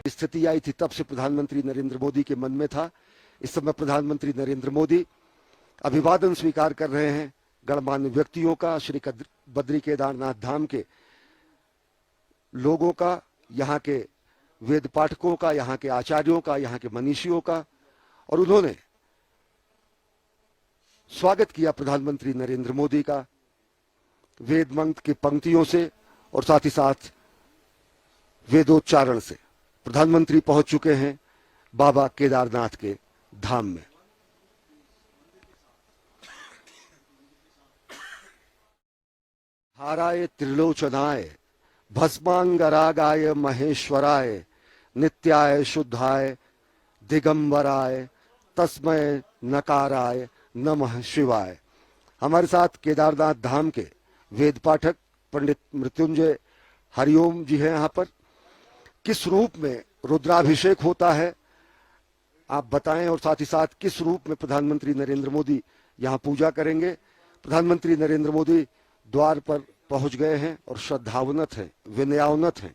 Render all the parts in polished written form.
स्थिति आई थी तब से प्रधानमंत्री नरेंद्र मोदी के मन में था। इस समय प्रधानमंत्री नरेंद्र मोदी अभिवादन स्वीकार कर रहे हैं गणमान्य व्यक्तियों का, श्री बद्री केदारनाथ धाम के लोगों का, यहाँ के वेद पाठकों का, यहाँ के आचार्यों का, यहाँ के मनीषियों का। और उन्होंने स्वागत किया प्रधानमंत्री नरेंद्र मोदी का वेद मंत्र की पंक्तियों से और साथ ही साथ वेदोच्चारण से। प्रधानमंत्री पहुंच चुके हैं बाबा केदारनाथ के धाम में। हाराय त्रिलोचनाय भस्मांगरागाय महेश्वराय नित्याय शुद्धाय दिगंबराय तस्मय नकाराय नमः शिवाय। हमारे साथ केदारनाथ धाम के वेद पाठक पंडित मृत्युंजय हरिओम जी हैं। यहाँ पर किस रूप में रुद्राभिषेक होता है आप बताएं, और साथ ही साथ किस रूप में प्रधानमंत्री नरेंद्र मोदी यहाँ पूजा करेंगे। प्रधानमंत्री नरेंद्र मोदी द्वार पर पहुंच गए हैं और श्रद्धावनत हैं, विनयावनत हैं।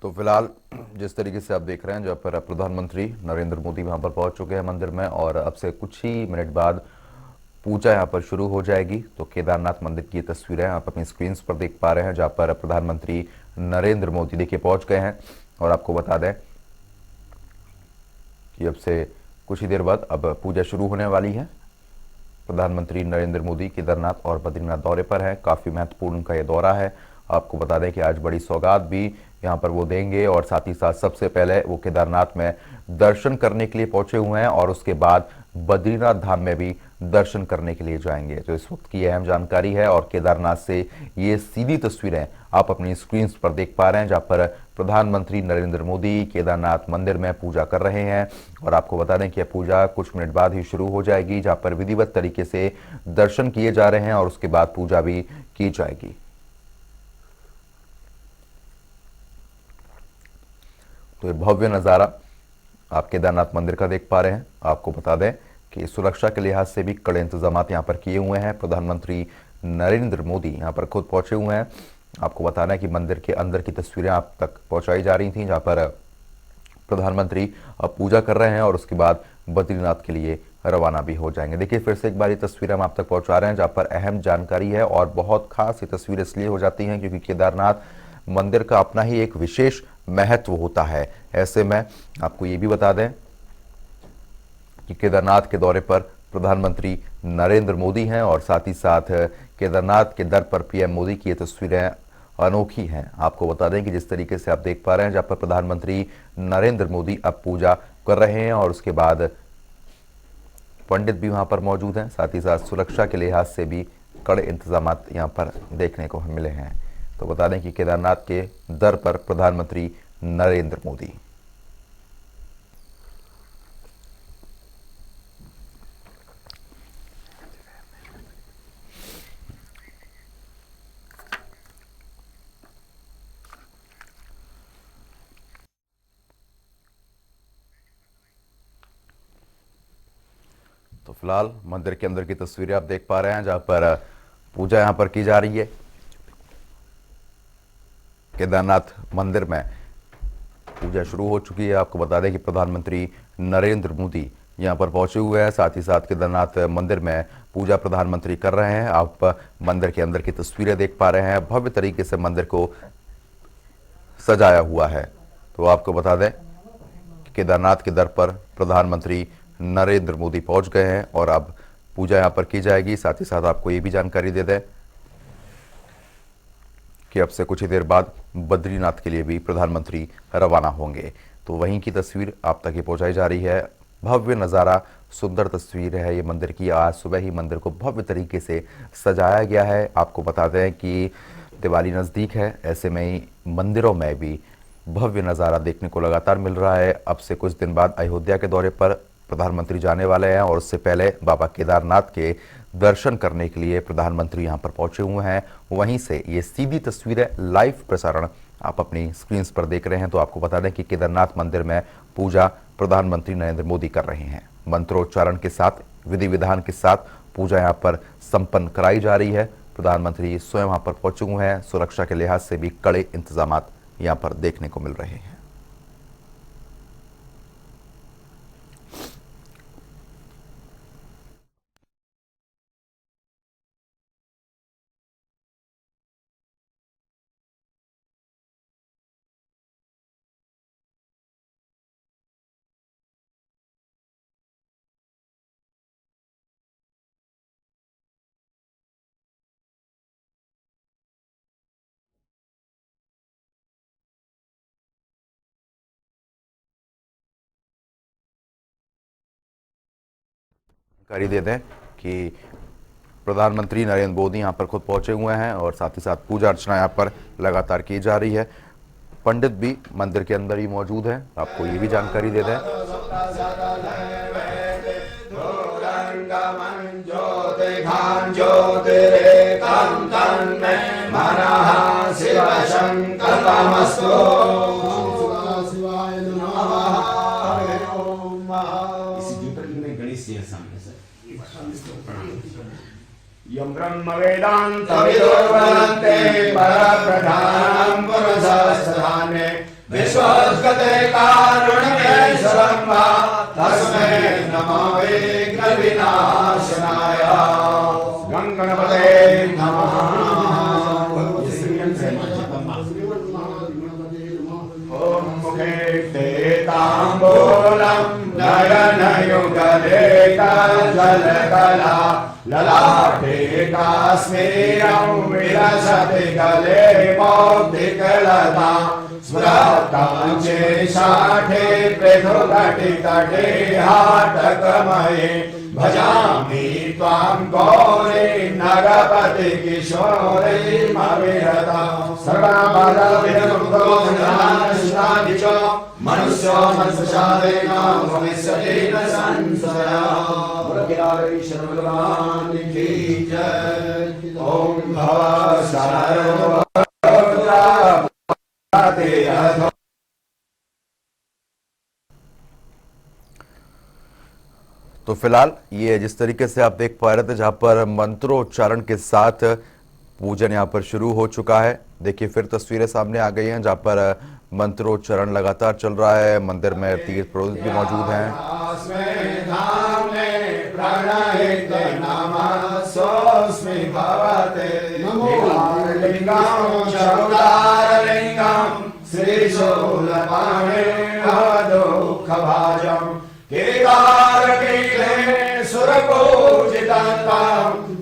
तो फिलहाल जिस तरीके से आप देख रहे हैं, जहाँ पर प्रधानमंत्री नरेंद्र मोदी वहां पर पहुंच चुके हैं मंदिर में और अब से कुछ ही मिनट बाद पूजा यहाँ पर शुरू हो जाएगी। तो केदारनाथ मंदिर की तस्वीरें आप अपनी स्क्रीन पर देख पा रहे हैं, जहाँ पर प्रधानमंत्री नरेंद्र मोदी देखिए पहुंच गए हैं। और आपको बता दें कि अब से कुछ ही देर बाद अब पूजा शुरू होने वाली है। प्रधानमंत्री नरेंद्र मोदी केदारनाथ और बद्रीनाथ दौरे पर है। काफ़ी महत्वपूर्ण उनका ये दौरा है। आपको बता दें कि आज बड़ी सौगात भी यहाँ पर वो देंगे और साथ ही साथ सबसे पहले वो केदारनाथ में दर्शन करने के लिए पहुंचे हुए हैं और उसके बाद बद्रीनाथ धाम में भी दर्शन करने के लिए जाएंगे। तो इस वक्त की अहम जानकारी है और केदारनाथ से ये सीधी तस्वीरें आप अपनी स्क्रीन पर देख पा रहे हैं, जहाँ पर प्रधानमंत्री नरेंद्र मोदी केदारनाथ मंदिर में पूजा कर रहे हैं। और आपको बता दें कि यह पूजा कुछ मिनट बाद ही शुरू हो जाएगी, जहाँ पर विधिवत तरीके से दर्शन किए जा रहे हैं और उसके बाद पूजा भी की जाएगी। तो ये भव्य नज़ारा आप केदारनाथ मंदिर का देख पा रहे हैं। आपको बता दें कि सुरक्षा के लिहाज से भी कड़े इंतजाम यहाँ पर किए हुए हैं। प्रधानमंत्री नरेंद्र मोदी यहाँ पर खुद पहुंचे हुए हैं। आपको बताना है कि मंदिर के अंदर की तस्वीरें आप तक पहुंचाई जा रही थी, जहाँ पर प्रधानमंत्री अब पूजा कर रहे हैं और उसके बाद बद्रीनाथ के लिए रवाना भी हो जाएंगे। देखिए फिर से एक बार ये तस्वीरें हम आप तक पहुंचा रहे हैं, जहाँ पर अहम जानकारी है और बहुत खास ये तस्वीरें इसलिए हो जाती हैं क्योंकि केदारनाथ मंदिर का अपना ही एक विशेष महत्व होता है। ऐसे में आपको ये भी बता दें कि केदारनाथ के दौरे पर प्रधानमंत्री नरेंद्र मोदी हैं और साथ ही साथ केदारनाथ के दर पर पीएम मोदी की ये तस्वीरें अनोखी हैं। आपको बता दें कि जिस तरीके से आप देख पा रहे हैं, जहाँ पर प्रधानमंत्री नरेंद्र मोदी अब पूजा कर रहे हैं और उसके बाद पंडित भी वहाँ पर मौजूद हैं। साथ ही साथ सुरक्षा के लिहाज से भी कड़े इंतजाम यहाँ पर देखने को मिले हैं। तो बता दें कि केदारनाथ के दर पर प्रधानमंत्री नरेंद्र मोदी। तो फिलहाल मंदिर के अंदर की तस्वीरें आप देख पा रहे हैं, जहां पर पूजा यहां पर की जा रही है। केदारनाथ मंदिर में पूजा शुरू हो चुकी है। आपको बता दें कि प्रधानमंत्री नरेंद्र मोदी यहां पर पहुंचे हुए हैं। साथ ही साथ केदारनाथ मंदिर में पूजा प्रधानमंत्री कर रहे हैं। आप मंदिर के अंदर की तस्वीरें देख पा रहे हैं। भव्य तरीके से मंदिर को सजाया हुआ है। तो आपको बता दें कि केदारनाथ के दर पर प्रधानमंत्री नरेंद्र मोदी पहुंच गए हैं और अब पूजा यहां पर की जाएगी। साथ ही साथ आपको ये भी जानकारी दे दें कि अब से कुछ ही देर बाद बद्रीनाथ के लिए भी प्रधानमंत्री रवाना होंगे। तो वहीं की तस्वीर आप तक ये पहुंचाई जा रही है। भव्य नज़ारा, सुंदर तस्वीर है ये मंदिर की। आज सुबह ही मंदिर को भव्य तरीके से सजाया गया है। आपको बता दें कि दिवाली नज़दीक है, ऐसे में ही मंदिरों में भी भव्य नज़ारा देखने को लगातार मिल रहा है। अब से कुछ दिन बाद अयोध्या के दौरे पर प्रधानमंत्री जाने वाले हैं और उससे पहले बाबा केदारनाथ के दर्शन करने के लिए प्रधानमंत्री यहां पर पहुंचे हुए हैं। वहीं से ये सीधी तस्वीरें, लाइव प्रसारण आप अपनी स्क्रीन पर देख रहे हैं। तो आपको बता दें कि केदारनाथ मंदिर में पूजा प्रधानमंत्री नरेंद्र मोदी कर रहे हैं। मंत्रोच्चारण के साथ, विधि विधान के साथ पूजा यहाँ पर संपन्न कराई जा रही है। प्रधानमंत्री स्वयं वहां पर पहुंचे हुए हैं। सुरक्षा के लिहाज से भी कड़े इंतजाम यहाँ पर देखने को मिल रहे हैं। जानकारी दे दें कि प्रधानमंत्री नरेंद्र मोदी यहाँ पर खुद पहुंचे हुए हैं और साथ ही साथ पूजा अर्चना यहाँ पर लगातार की जा रही है। पंडित भी मंदिर के अंदर ही मौजूद हैं। आपको ये भी जानकारी दे दें यं ब्रह्म वेदांत विदुर्वदन्ते परप्रधानं पुरुषस्थाने विश्वोत्कते कारुण्येश्वरं वा तस्मै नमो विघ्नविनाशनाय गणपते नमः। ओम मुखे ते ताम्बूलं नयनयुगले जलकला ललाटे काश्मीरं विलसति गले मौक्तिकलता स्मृताञ्चे शाठे पृथुघटितटे हाटकमये भजामि त्वां गौरी नरपति किशोरीमविरता सर्वबाधाविमुक्तोऽनाश्नानि च मनुष्यो मत्स्यशालेन भविष्यति न संशयः। भगवान की जय। ओम भव सर्वभूताते अधो। तो फिलहाल ये जिस तरीके से आप देख पा रहे थे, जहां पर मंत्रोच्चारण के साथ पूजन यहां पर शुरू हो चुका है। देखिए फिर तस्वीरें सामने आ गई हैं जहां पर मंत्रोच्चारण लगातार चल रहा है। मंदिर में तीर्थ पुरोहित भी मौजूद हैं।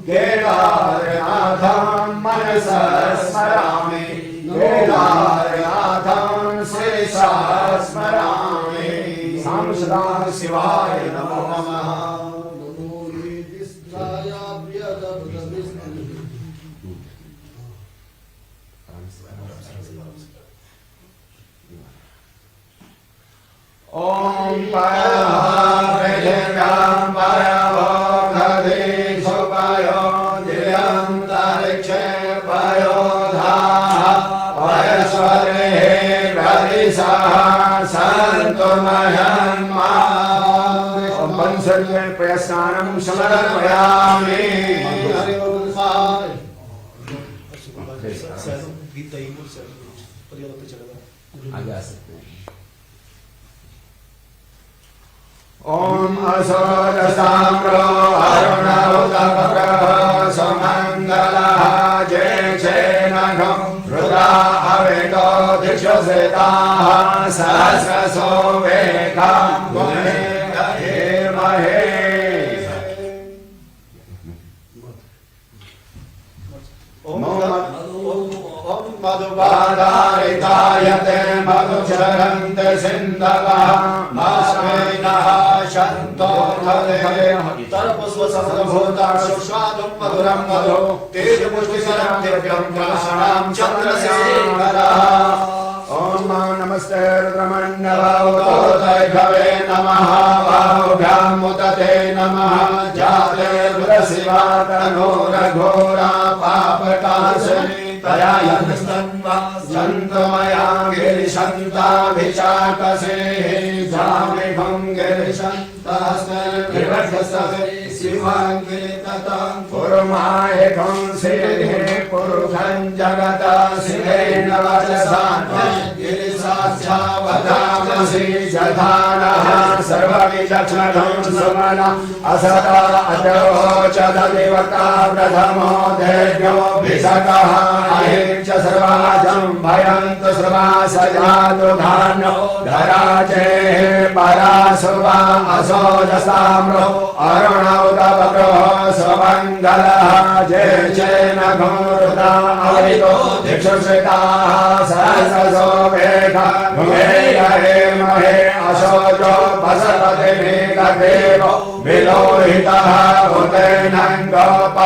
केदारनाथं मनसा स्मरामि केदारनाथं शिरसा स्मरामि। सां सदा शिवाय नमो नमः। ओम पृथिव्यां परमो खदेषु पयो दिव्यन्तरिक्षे पयो धाः परश्वरे हरिषः सन्तु मह्यन्मा। पंचर्ये प्रयस्नानं समर्पयामि। ओम असोदसाम्रो अरुणोदकः सुमङ्गलः जयेक्षेणघं रुद्रा अवेदो दिक्षसेताः सहस्रसो वेगं गुणे धीमहि। मधुबाधारितायते मधुचरन्ते सिन्धवः मास्मैनः शन्तो धरे सर्वस्वसर्वभूतानि स्वादुं मधुरं मधु तेजपुष्टिकरं दिव्यं कलशणां चन्द्रशेखरः। ॐ नमस्ते रुद्रमण्डलोदयभवे नमः बाहुभ्यां मुदते नमः जाते रुद्रशिवा तनोरघोरा पापकाशिनी तया यन्तमया गिरिशन्ताभिचाकसे जामिभं गिरिशन्तास्ते शिवाङ्गिरिततां पुरुमायकं सिद्धे पुरुषं जगता शिवेन वचसान् गिरिसाक्षावधामसि जधानः सर्वविचक्षणं सुमना असदा अजोचददिवता प्रथमो देव्यो भिषकः अहिंच सर्वाजं भयन्तु सर्वासजातु धान्यो धराजेः परासुवा असोजसाम्रो अरुणौदवग्रो स्वमङ्गलः जय जय नघोरुता अवितो दिक्षुश्रिताः सहस्रसो वेद भुवेयहे महे अशोचो वसपतिमेकदेवो विलोहितः उदयनं गोप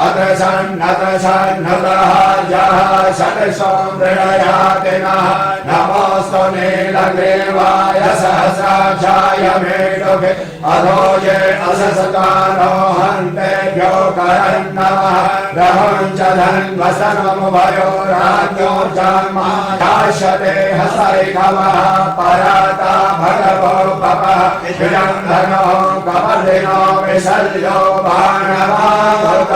अदृशन्नतः जः षट्सो मृडयाति नः नमोऽस्तु नीलग्रीवाय सहस्राक्षाय मेढुके अधोजे अससकारो हन्तेभ्यो करन्नमः रहं च धन्वसनमुभयो राज्ञो जन्म दास्यते हसैकवः पराता भगवो पपः इदं धनो कवर्धिनो विसर्जो बाणवागत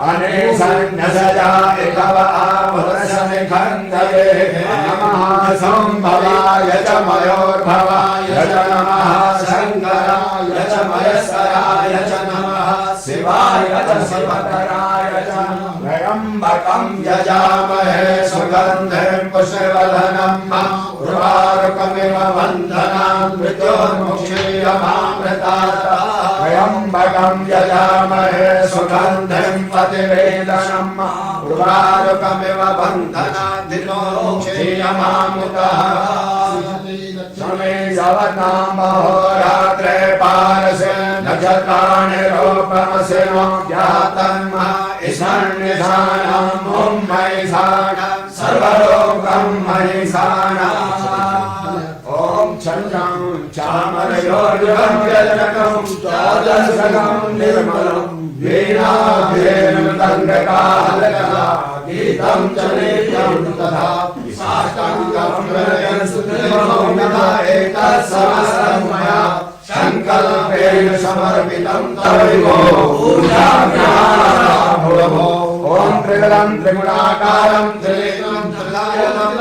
अनेसन्नसजा एकव आमुदशनिखन्दये नमः संभवाय च मयोर्भवाय च नमः शङ्कराय च मयस्कराय च नमः शिवाय च शिवतराय च त्र्यम्बकं यजामहे सुगन्धिं पुष्टिवर्धनम् उर्वारुकमिव वन्दनान् मृत्योर्मुक्षीयमामृतात् त्र्यम्बकं यजामहे सुगन्धिं प्रतिवेदनम् उर्वारुकमिव वन्दनान् मृत्योर्मुक्षीयमामृतः समे यवनामहोरात्रे पारसे नक्षत्राणि रूपमसिनो ज्ञातन्मः ईशान्यशानं मुम्मैशानं सर्वलोकं महीशानम् ॐ चन्द्रं चामरयोर्जं व्यजनकं चादशकं निर्मलं वीणाभेन तङ्गकालकः गीतं च नित्यं तथा साष्टाङ्गं हृदयं सुदृढं एतत्समस्तं मया संकल्पेन समर्पितं तविभो पूजाभ्याभो ॐ त्रिदलं त्रिगुणाकारं त्रिनेत्रं त्रिलायनं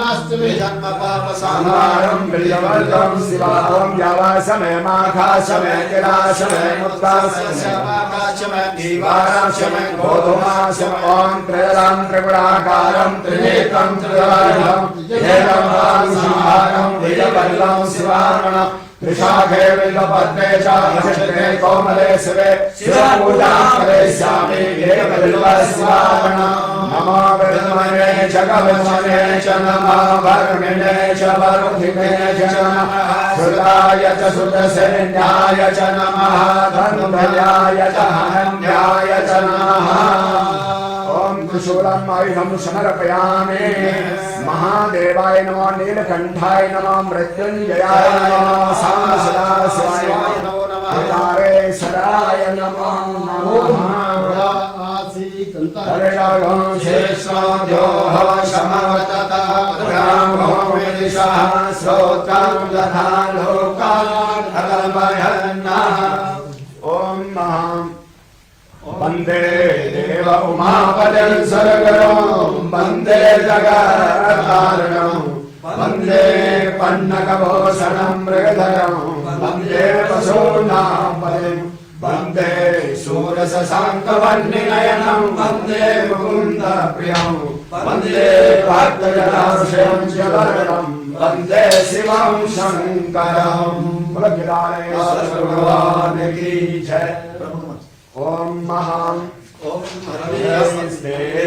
जन्मपापसंहारं बिल्यवर्गं शिवां यावासमयमाघासमय किरासमय मुक्तासमय दीवारासमय गोधूमासमय ॐ त्रिदलं त्रिगुणाकारं त्रिनेत्रं त्रिलायनं जन्मपापसंहारं बिल्यवर्गं शिवां त्रिशाखे विल्लपत्रे च वसिष्ठे कोमले शिवे शिवपूजां करिष्यामि एकबिल्वस्वार्णं नमो विद्महे च कविद्महे च नमः वर्मिणे च वरुधिने च नमः श्रुताय च श्रुतसेन्याय च नमः धनुर्धराय च हनन्याय च नमः ॐ त्रिशूलम् आयुधं समर्पयामि महादेवाय नमो नीलकण्ठाय नमो मृत्युञ्जयाय नमो सामसदाशिवाय नमो केदारेश्वराय नमो नमः हरिरागं शेषो हवशमवततः ब्रह्मो विदिशः श्रोत्रं दधा लोकान् अकल्पयन्नः ॐ वन्दे देव उमापतिं सर्वगुरुं वन्दे जगत्कारणं वन्दे पन्नगभूषणं मृगधरं वन्दे पशूनां पतिं वन्दे शूरशशाङ्कवर्णिनयनं वन्दे मुकुन्दप्रियं वन्दे भक्तजनाश्रयं च वरणं वन्दे शिवं शङ्करं भगवान् की जय। ॐ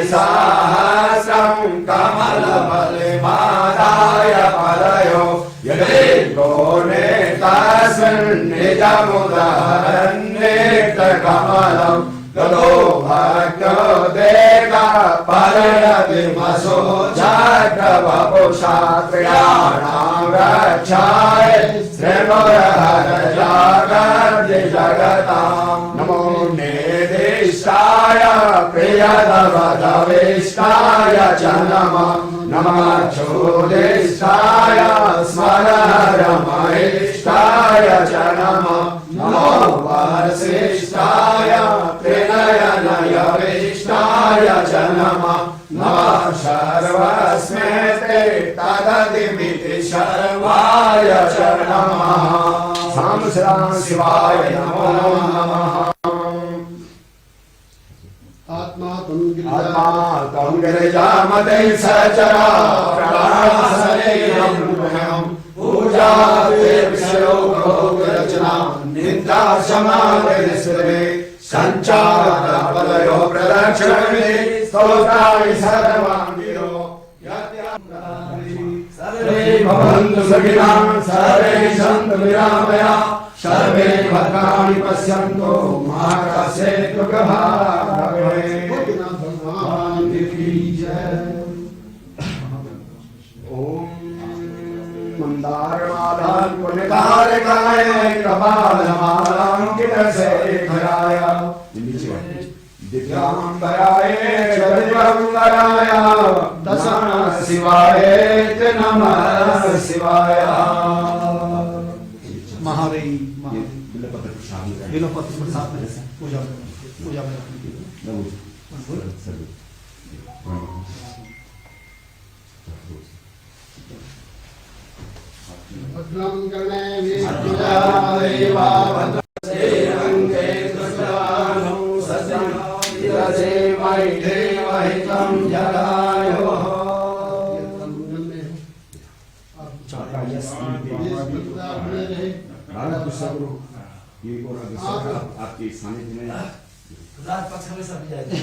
सहस्रं कमलफलमादाय पलयो यदि गोने तस्मिन् निजमुदहरन्नेत्रकमलं ततो भक्तो देगा परिणतिमसो जाग्रवपुषा त्रियाणां रक्षाय श्रीमुरहरजागर्ति जगतां नमो निर्दिष्टाय प्रियतमतविष्टाय च नमः नमः चोदिष्टाय स्मररमयिष्टाय च नमः नमो वसिष्ठाय त्रिनयनयविष्टाय च नमः नमः सर्वस्मै तददिमिति सर्वाय च नमः सां शिवाय नमो नमः आत्मा तं गिरिजामते सचरा प्राणसरेयं पूजा विषयोगरचना निन्दा समाधिस्ते संचारपदयो प्रदक्षिणे स्तोत्राणि सर्वाङ्गिरो सर्वे भवन्तु सुखिनः सर्वे सन्तु निरामयाः सर्वे भद्राणि पश्यन्तु मा कश्चित् दुःखभाग् भवेत् भगवान की जय। मंदारमालां पुण्यकारकाय कपालमालांकितशेखराय दिव्यांबराय दिव्यंबराय दशनः शिवाय नमः शिवाय। महादेव बिलोपत्र प्रसाद में पूजा पूजा में भद्रं कर्णे देवा भद्रस्तेरङ्गे कृष्णानो सस्यसे वैदेवहितं जलायो आपके सानिध्य में रात पक्ष हमेशा भी जाएगा।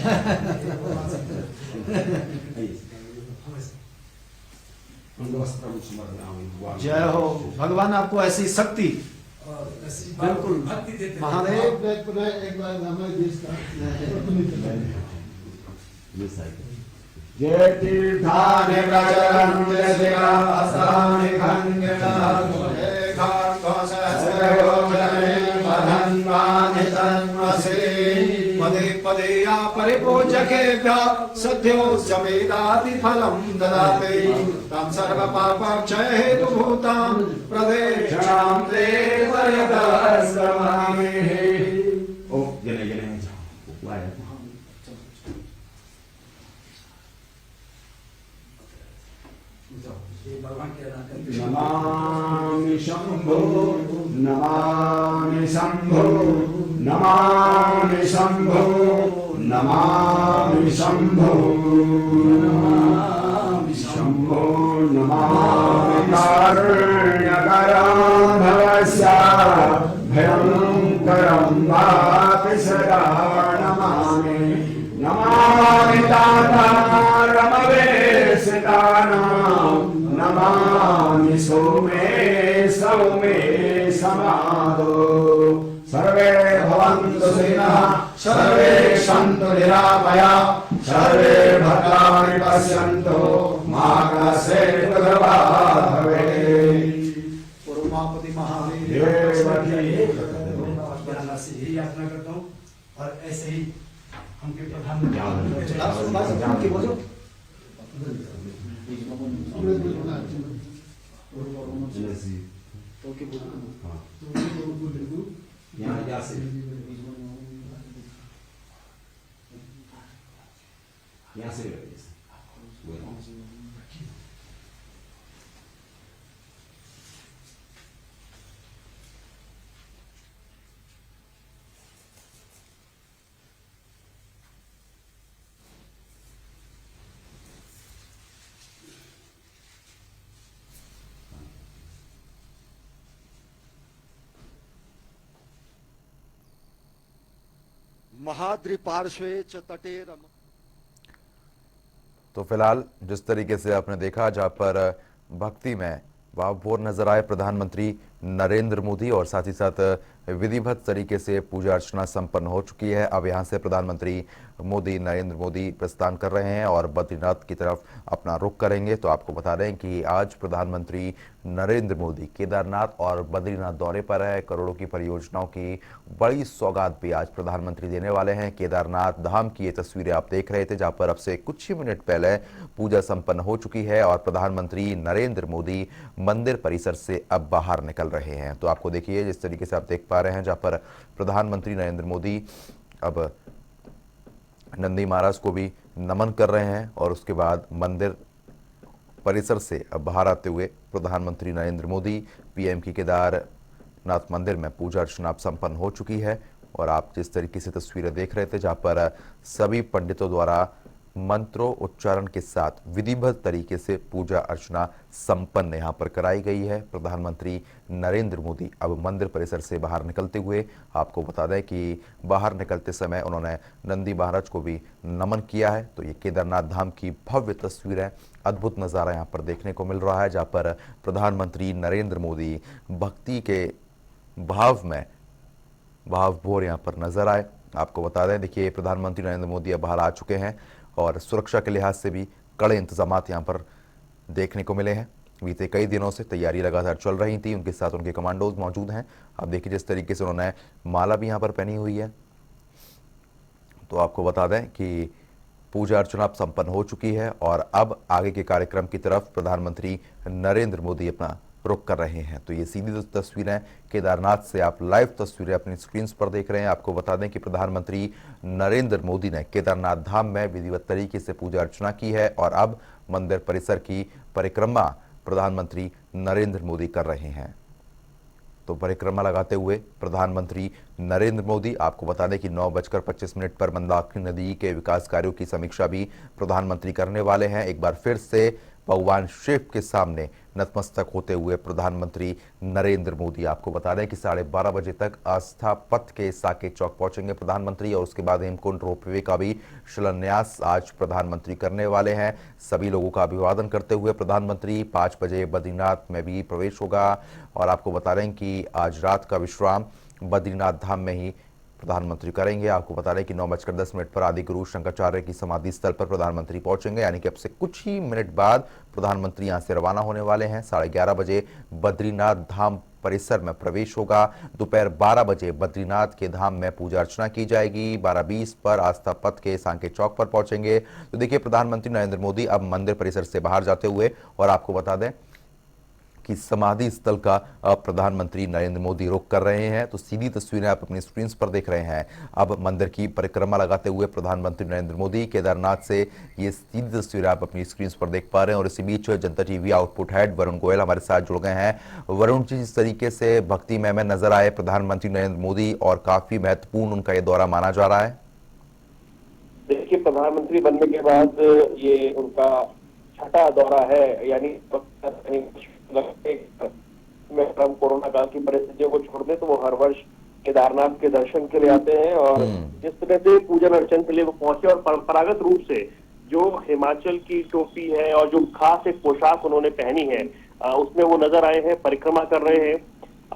जय हो भगवान, आपको ऐसी शक्ति बिल्कुल महादेव एक बार जय तीर्थानि प्रचरन् जयशिवासानि खण्डितानि पदे पदे या परिपूजकेभ्यः सद्यो समेदाति फलं ददाति तं सर्वपापक्षय हेतुभूतां प्रदेशां देवयदास्रमामि। ओ जने जने वाय नमामि शंभो नमामि शंभो नमामि शंभो नमामि शंभो नमामि शंभो नमामि कारुण्यकरं भवस्य भयंकरं वापि सदा नमामि नमामि तातारमवेशितानां नमामि सौमे सौमे समादो सर्वे भवन्तु सुखिनः सर्वे सन्तु निरामयाः सर्वे भद्राणि पश्यन्तु मा कश्चित् दुःखभाग् भवेत्। उमापति महादेव से यही याचना करता हूँ और ऐसे ही हमके प्रधानमंत्री बोलो यहाँ से महाद्रिपार्श्वे च तटे रम। तो फिलहाल जिस तरीके से आपने देखा, जहां पर भक्ति में भावपूर्ण नजर आए प्रधानमंत्री नरेंद्र मोदी और साथ ही साथ विधिवत तरीके से पूजा अर्चना संपन्न हो चुकी है। अब यहां से प्रधानमंत्री नरेंद्र मोदी प्रस्थान कर रहे हैं और बद्रीनाथ की तरफ अपना रुख करेंगे। तो आपको बता दें कि आज प्रधानमंत्री नरेंद्र मोदी केदारनाथ और बद्रीनाथ दौरे पर है। करोड़ों की परियोजनाओं की बड़ी सौगात भी आज प्रधानमंत्री देने वाले हैं। केदारनाथ धाम की ये तस्वीरें आप देख रहे थे, जहां पर अब से कुछ ही मिनट पहले पूजा संपन्न हो चुकी है और प्रधानमंत्री नरेंद्र मोदी मंदिर परिसर से अब बाहर निकल रहे हैं। तो आपको देखिए, जिस तरीके से आप देख पा रहे हैं, जहां पर प्रधानमंत्री नरेंद्र मोदी अब नंदी महाराज को भी नमन कर रहे हैं और उसके बाद मंदिर परिसर से अब बाहर आते हुए प्रधानमंत्री नरेंद्र मोदी पीएम की केदारनाथ मंदिर में पूजा अर्चना अब संपन्न हो चुकी है। और आप जिस तरीके से तस्वीरें देख रहे थे, जहां पर सभी पंडितों द्वारा मंत्रों उच्चारण के साथ विधिवत तरीके से पूजा अर्चना संपन्न यहां पर कराई गई है। प्रधानमंत्री नरेंद्र मोदी अब मंदिर परिसर से बाहर निकलते हुए, आपको बता दें कि बाहर निकलते समय उन्होंने नंदी महाराज को भी नमन किया है। तो ये केदारनाथ धाम की भव्य तस्वीर है, अद्भुत नज़ारा यहाँ पर देखने को मिल रहा है, जहाँ पर प्रधानमंत्री नरेंद्र मोदी भक्ति के भाव में भावभोर यहाँ पर नजर आए। आपको बता दें, देखिए प्रधानमंत्री नरेंद्र मोदी अब बाहर आ चुके हैं और सुरक्षा के लिहाज से भी कड़े इंतजामात यहाँ पर देखने को मिले हैं। बीते कई दिनों से तैयारी लगातार चल रही थी, उनके साथ उनके कमांडोज मौजूद हैं। आप देखिए जिस तरीके से उन्होंने माला भी यहाँ पर पहनी हुई है। तो आपको बता दें कि पूजा अर्चना अब संपन्न हो चुकी है और अब आगे के कार्यक्रम की तरफ प्रधानमंत्री नरेंद्र मोदी अपना रुख कर रहे हैं। तो ये सीधी तस्वीरें केदारनाथ से आप लाइव तस्वीरें अपनी स्क्रीन पर देख रहे हैं। आपको बता दें कि प्रधानमंत्री नरेंद्र मोदी ने केदारनाथ धाम में विधिवत तरीके से पूजा अर्चना की है और अब मंदिर परिसर की परिक्रमा प्रधानमंत्री नरेंद्र मोदी कर रहे हैं। तो परिक्रमा लगाते हुए प्रधानमंत्री नरेंद्र मोदी, आपको बता दें कि 9:25 पर मंदाकिनी नदी के विकास कार्यों की समीक्षा भी प्रधानमंत्री करने वाले हैं। एक बार फिर से भगवान शिव के सामने नतमस्तक होते हुए प्रधानमंत्री नरेंद्र मोदी, आपको बता दें कि 12:30 बजे तक आस्था पथ के साकेत चौक पहुंचेंगे प्रधानमंत्री और उसके बाद हेमकुंड रोपवे का भी शिलान्यास आज प्रधानमंत्री करने वाले हैं। सभी लोगों का अभिवादन करते हुए प्रधानमंत्री 5 बजे बद्रीनाथ में भी प्रवेश होगा और आपको बता रहे हैं कि आज रात का विश्राम बद्रीनाथ धाम में ही प्रधानमंत्री करेंगे। आपको बता दें कि 9:10 पर आदि गुरु शंकराचार्य की समाधि स्थल पर प्रधानमंत्री पहुंचेंगे, यानी कि अब से कुछ ही मिनट बाद प्रधानमंत्री यहां से रवाना होने वाले हैं। 11:30 बजे बद्रीनाथ धाम परिसर में प्रवेश होगा। दोपहर 12 बजे बद्रीनाथ के धाम में पूजा अर्चना की जाएगी। 12:20 पर आस्था पथ के साकेत चौक पर पहुंचेंगे। तो देखिए प्रधानमंत्री नरेंद्र मोदी अब मंदिर परिसर से बाहर जाते हुए, और आपको बता दें कि समाधि स्थल का प्रधानमंत्री नरेंद्र मोदी रुख कर रहे हैं। तो सीधी तस्वीरें आप अपनी स्क्रीन पर देख रहे हैं। अब मंदिर की परिक्रमा लगाते हुए प्रधानमंत्री नरेंद्र मोदी केदारनाथ से, ये सीधी तस्वीरें आप अपनी स्क्रीन पर देख पा रहे हैं। और इसी बीच जनता TV output head Varun Goyal हमारे साथ जुड़ गए हैं। वरुण जी, जिस तरीके से भक्ति में नजर आए प्रधानमंत्री नरेंद्र मोदी और काफी महत्वपूर्ण उनका ये दौरा माना जा रहा है। देखिए, प्रधानमंत्री बनने के बाद ये उनका छठा दौरा है, यानी हम कोरोना काल की परिस्थितियों को छोड़ दें तो वो हर वर्ष केदारनाथ के दर्शन के लिए आते हैं। और जिस तरह से पूजन अर्चन के लिए वो पहुंचे और परंपरागत रूप से जो हिमाचल की टोपी है और जो खास एक पोशाक उन्होंने पहनी है उसमें वो नजर आए हैं, परिक्रमा कर रहे हैं।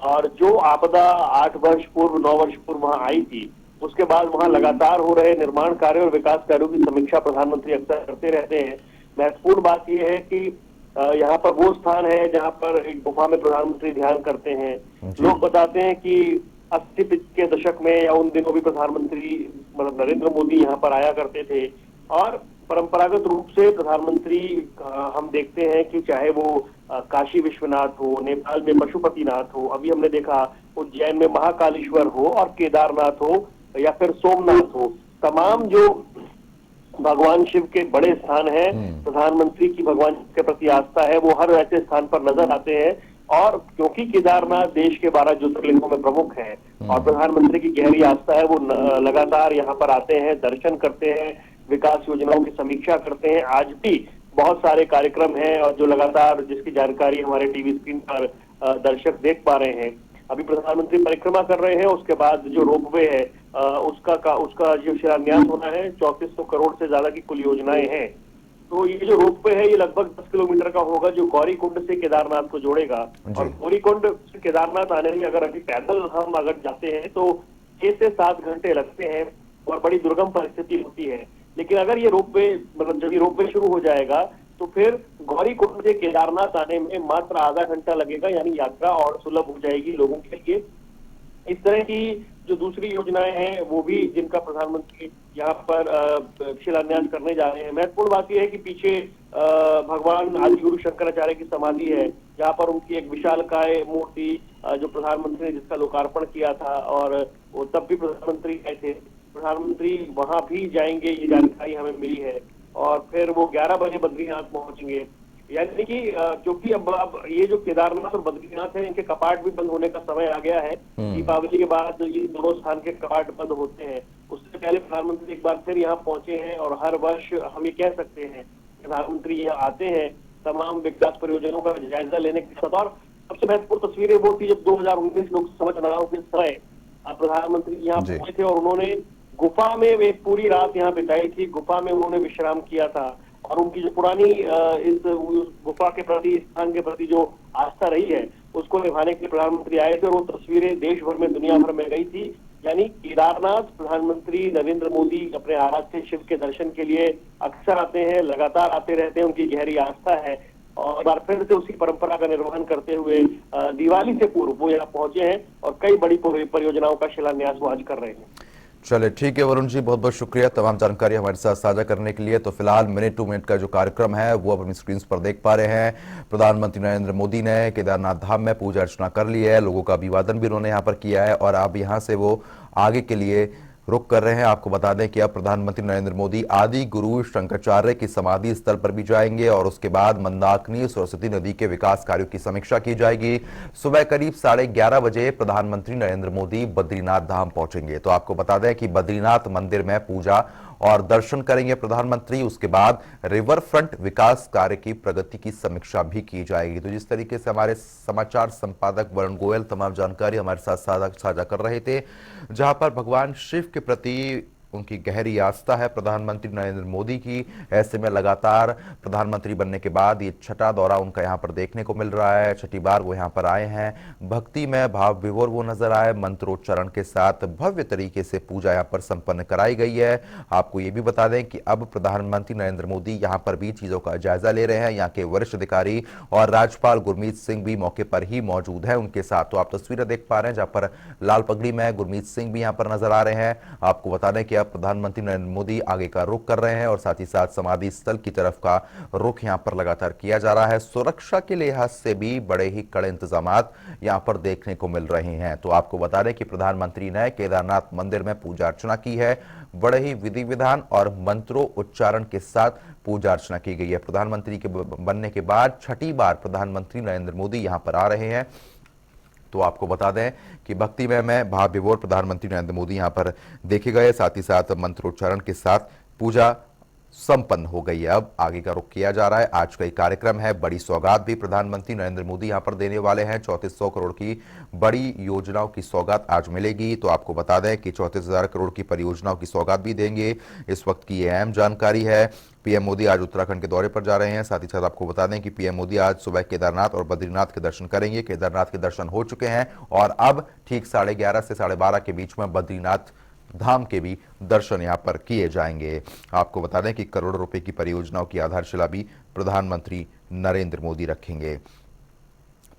और जो आपदा 8 वर्ष पूर्व 9 वर्ष पूर्व वहां आई थी, उसके बाद वहां लगातार हो रहे निर्माण कार्यों और विकास कार्यों की समीक्षा प्रधानमंत्री अक्सर करते रहते हैं। महत्वपूर्ण बात यह है कि यहाँ पर वो स्थान है जहाँ पर एक गुफा में प्रधानमंत्री ध्यान करते हैं। लोग बताते हैं कि 80 के दशक में या उन दिनों भी प्रधानमंत्री मतलब नरेंद्र मोदी यहाँ पर आया करते थे। और परंपरागत रूप से प्रधानमंत्री हम देखते हैं कि चाहे वो काशी विश्वनाथ हो, नेपाल में पशुपतिनाथ हो, अभी हमने देखा उज्जैन में महाकालेश्वर हो और केदारनाथ हो या फिर सोमनाथ हो, तमाम जो भगवान शिव के बड़े स्थान हैं, प्रधानमंत्री की भगवान शिव के प्रति आस्था है, वो हर ऐसे स्थान पर नजर आते हैं। और क्योंकि केदारनाथ देश के 12 ज्योतिर्लिंगों में प्रमुख है और प्रधानमंत्री की गहरी आस्था है, वो लगातार यहाँ पर आते हैं, दर्शन करते हैं, विकास योजनाओं की समीक्षा करते हैं। आज भी बहुत सारे कार्यक्रम हैं और जो लगातार जिसकी जानकारी हमारे टीवी स्क्रीन पर दर्शक देख पा रहे हैं। अभी प्रधानमंत्री परिक्रमा कर रहे हैं, उसके बाद जो रोपवे है उसका जो शिलान्यास होना है। 3400 करोड़ से ज्यादा की कुल योजनाएं हैं। तो ये जो रोपवे है ये लगभग 10 किलोमीटर का होगा, जो गौरीकुंड से केदारनाथ को जोड़ेगा। और गौरीकुंड से केदारनाथ आने में अगर अभी पैदल हम अगर जाते हैं तो 6 से 7 घंटे लगते हैं और बड़ी दुर्गम परिस्थिति होती है। लेकिन अगर ये रोपवे मतलब जब ये रोपवे शुरू हो जाएगा तो फिर गौरीकुंड से केदारनाथ आने में मात्र आधा घंटा लगेगा, यानी यात्रा और सुलभ हो जाएगी लोगों के लिए। इस तरह की जो दूसरी योजनाएं हैं वो भी जिनका प्रधानमंत्री यहाँ पर शिलान्यास करने जा रहे हैं। महत्वपूर्ण बात यह है कि पीछे भगवान आदिगुरु शंकराचार्य की समाधि है, जहाँ पर उनकी एक विशालकाय मूर्ति जो प्रधानमंत्री ने जिसका लोकार्पण किया था, और वो तब भी प्रधानमंत्री गए थे। प्रधानमंत्री वहां भी जाएंगे, ये जानकारी हमें मिली है। और फिर वो 11 बजे बद्रीनाथ पहुंचेंगे। यानी कि जो कि अब ये जो केदारनाथ और बद्रीनाथ है इनके कपाट भी बंद होने का समय आ गया है। दीपावली के बाद ये दोनों स्थान के कपाट बंद होते हैं। उससे पहले प्रधानमंत्री एक बार फिर यहाँ पहुंचे हैं और हर वर्ष हम ये कह सकते हैं प्रधानमंत्री यहाँ आते हैं तमाम विकास परियोजनाओं का जायजा लेने के साथ। और सबसे महत्वपूर्ण तस्वीरें वो थी जब 2019 लोकसभा चुनाव के समय प्रधानमंत्री यहाँ पहुंचे थे और उन्होंने गुफा में एक पूरी रात यहाँ बिताई थी। गुफा में उन्होंने विश्राम किया था और उनकी जो पुरानी इस गुफा के प्रति, स्थान के प्रति जो आस्था रही है उसको निभाने के लिए प्रधानमंत्री आए थे और वो तस्वीरें देश भर में, दुनिया भर में गई थी। यानी केदारनाथ प्रधानमंत्री नरेंद्र मोदी अपने आराध्य शिव के दर्शन के लिए अक्सर आते हैं, लगातार आते रहते हैं, उनकी गहरी आस्था है। और एक बार फिर से उसी परंपरा का निर्वहन करते हुए दिवाली से पूर्व वो यहाँ पहुंचे हैं और कई बड़ी परियोजनाओं का शिलान्यास वो आज कर रहे हैं। चलिए ठीक है वरुण जी, बहुत बहुत शुक्रिया तमाम जानकारी हमारे साथ साझा करने के लिए। तो फिलहाल मिनट टू मिनट का जो कार्यक्रम है वो आप अपनी स्क्रीन पर देख पा रहे हैं। प्रधानमंत्री नरेंद्र मोदी ने केदारनाथ धाम में पूजा अर्चना कर ली है, लोगों का अभिवादन भी उन्होंने यहाँ पर किया है और अब यहाँ से वो आगे के लिए रुख कर रहे हैं। आपको बता दें कि अब प्रधानमंत्री नरेंद्र मोदी आदि गुरु शंकराचार्य की समाधि स्थल पर भी जाएंगे और उसके बाद मंदाकिनी सरस्वती नदी के विकास कार्यों की समीक्षा की जाएगी। सुबह करीब 11:30 बजे प्रधानमंत्री नरेंद्र मोदी बद्रीनाथ धाम पहुंचेंगे। तो आपको बता दें कि बद्रीनाथ मंदिर में पूजा और दर्शन करेंगे प्रधानमंत्री। उसके बाद रिवर फ्रंट विकास कार्य की प्रगति की समीक्षा भी की जाएगी। तो जिस तरीके से हमारे समाचार संपादक वरुण गोयल तमाम जानकारी हमारे साथ साझा कर रहे थे, जहां पर भगवान शिव के प्रति उनकी गहरी आस्था है प्रधानमंत्री नरेंद्र मोदी की। ऐसे में लगातार प्रधानमंत्री बनने के बाद ये छठा दौरा उनका यहाँ पर देखने को मिल रहा है। छठी बार वो यहाँ पर आए हैं। भक्ति में भाव विभोर वो नजर आए। मंत्रोच्चारण के साथ भव्य तरीके से पूजा यहाँ पर संपन्न कराई गई है। आपको ये भी बता दें कि अब प्रधानमंत्री नरेंद्र मोदी यहाँ पर भी चीजों का जायजा ले रहे हैं। यहाँ के वरिष्ठ अधिकारी और राज्यपाल गुरमीत सिंह भी मौके पर ही मौजूद है उनके साथ। तो आप तस्वीरें देख पा रहे हैं जहाँ पर लाल पगड़ी में गुरमीत सिंह भी यहाँ पर नजर आ रहे हैं। आपको बता दें कि प्रधानमंत्री नरेंद्र मोदी आगे का रुख कर रहे हैं और साथ ही साथ समाधि स्थल की तरफ का रुख यहां पर लगातार किया जा रहा है। सुरक्षा के लिहाज से भी बड़े ही कड़े इंतजामात यहां पर देखने को मिल रहे हैं। तो आपको बता दें कि प्रधानमंत्री ने केदारनाथ मंदिर में पूजा अर्चना की है। बड़े ही विधि विधान और मंत्रों उच्चारण के साथ पूजा अर्चना की गई है। प्रधानमंत्री के बनने के बाद छठी बार प्रधानमंत्री नरेंद्र मोदी यहां पर आ रहे हैं। तो आपको बता दें कि भक्तिमय में भाव विभोर प्रधानमंत्री नरेंद्र मोदी यहां पर देखे गए। साथ ही साथ मंत्रोच्चारण के साथ पूजा संपन्न हो गई है। अब आगे का रुख किया जा रहा है। आज का कार्यक्रम है, बड़ी सौगात भी प्रधानमंत्री नरेंद्र मोदी यहां पर देने वाले हैं। 3400 करोड़ की बड़ी योजनाओं की सौगात आज मिलेगी। तो आपको बता दें कि 34,000 करोड़ की परियोजनाओं की सौगात भी देंगे। इस वक्त की यह अहम जानकारी है। पीएम मोदी आज उत्तराखंड के दौरे पर जा रहे हैं। साथ ही साथ आपको बता दें कि पीएम मोदी आज सुबह केदारनाथ और बद्रीनाथ के दर्शन करेंगे। केदारनाथ के दर्शन हो चुके हैं और अब ठीक 11:30 से 12:30 के बीच में बद्रीनाथ धाम के भी दर्शन यहां पर किए जाएंगे। आपको बता दें कि करोड़ों रुपए की परियोजनाओं की आधारशिला भी प्रधानमंत्री नरेंद्र मोदी रखेंगे।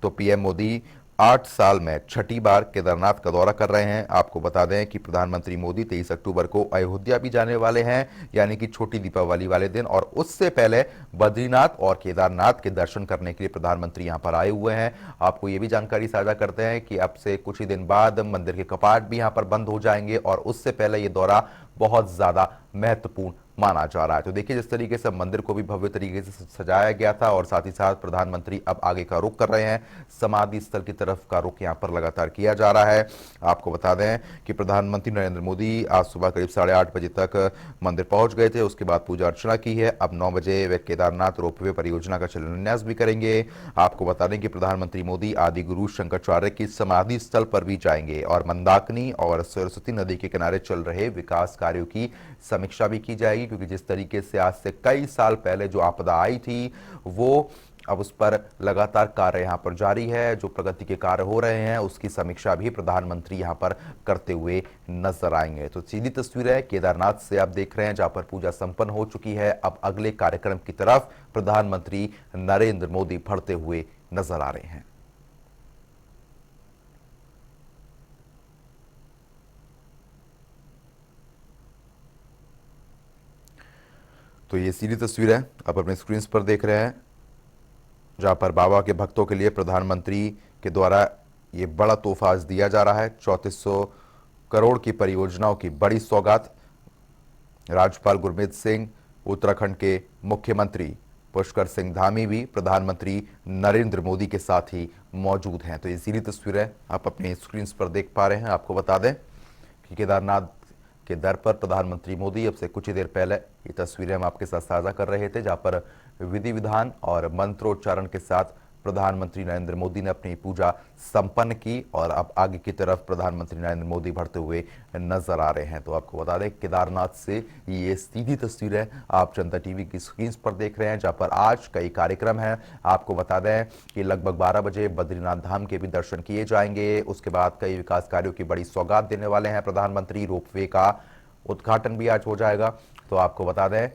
तो पीएम मोदी 8 साल में छठी बार केदारनाथ का दौरा कर रहे हैं। आपको बता दें कि प्रधानमंत्री मोदी 23 अक्टूबर को अयोध्या भी जाने वाले हैं, यानी कि छोटी दीपावली वाले दिन, और उससे पहले बद्रीनाथ और केदारनाथ के दर्शन करने के लिए प्रधानमंत्री यहां पर आए हुए हैं। आपको ये भी जानकारी साझा करते हैं कि अब से कुछ ही दिन बाद मंदिर के कपाट भी यहां पर बंद हो जाएंगे और उससे पहले ये दौरा बहुत ज्यादा महत्वपूर्ण माना जा रहा है। तो देखिए जिस तरीके से मंदिर को भी भव्य तरीके से सजाया गया था और साथ ही साथ प्रधानमंत्री अब आगे का रुख कर रहे हैं, समाधि स्थल की तरफ का रुख यहाँ पर लगातार किया जा रहा है। आपको बता दें कि प्रधानमंत्री नरेंद्र मोदी आज सुबह करीब 8:30 बजे तक मंदिर पहुंच गए थे, उसके बाद पूजा अर्चना की है। अब 9 बजे वे केदारनाथ रोपवे परियोजना का शिलान्यास भी करेंगे। आपको बता दें कि प्रधानमंत्री मोदी आदि गुरु शंकराचार्य की समाधि स्थल पर भी जाएंगे और मंदाकिनी और सरस्वती नदी के किनारे चल रहे विकास कार्यों की समीक्षा भी की जाएगी, क्योंकि जिस तरीके से आज से कई साल पहले जो आपदा आई थी वो अब उस पर लगातार कार्य यहां पर जारी है। जो प्रगति के कार्य हो रहे हैं उसकी समीक्षा भी प्रधानमंत्री यहां पर करते हुए नजर आएंगे। तो सीधी तस्वीर है केदारनाथ से आप देख रहे हैं, जहां पर पूजा संपन्न हो चुकी है। अब अगले कार्यक्रम की तरफ प्रधानमंत्री नरेंद्र मोदी बढ़ते हुए नजर आ रहे हैं। तो ये सीधी तस्वीर है आप अपने स्क्रीन पर देख रहे हैं, जहां पर बाबा के भक्तों के लिए प्रधानमंत्री के द्वारा ये बड़ा तोहफा आज दिया जा रहा है। 3400 करोड़ की परियोजनाओं की बड़ी सौगात। राज्यपाल गुरमीत सिंह, उत्तराखंड के मुख्यमंत्री पुष्कर सिंह धामी भी प्रधानमंत्री नरेंद्र मोदी के साथ ही मौजूद हैं। तो ये सीधी तस्वीर है आप अपने स्क्रीन पर देख पा रहे हैं। आपको बता दें कि केदारनाथ के दर पर प्रधानमंत्री मोदी अब से कुछ ही देर पहले ये तस्वीरें हम आपके साथ साझा कर रहे थे, जहां पर विधि विधान और मंत्रोच्चारण के साथ प्रधानमंत्री नरेंद्र मोदी ने अपनी पूजा संपन्न की और अब आगे की तरफ प्रधानमंत्री नरेंद्र मोदी बढ़ते हुए नजर आ रहे हैं। तो आपको बता दें केदारनाथ से ये सीधी तस्वीरें आप जनता टीवी की स्क्रीन पर देख रहे हैं, जहां पर आज कई कार्यक्रम हैं। आपको बता दें कि लगभग 12 बजे बद्रीनाथ धाम के भी दर्शन किए जाएंगे। उसके बाद कई विकास कार्यों की बड़ी सौगात देने वाले हैं प्रधानमंत्री। रोपवे का उद्घाटन भी आज हो जाएगा। तो आपको बता दें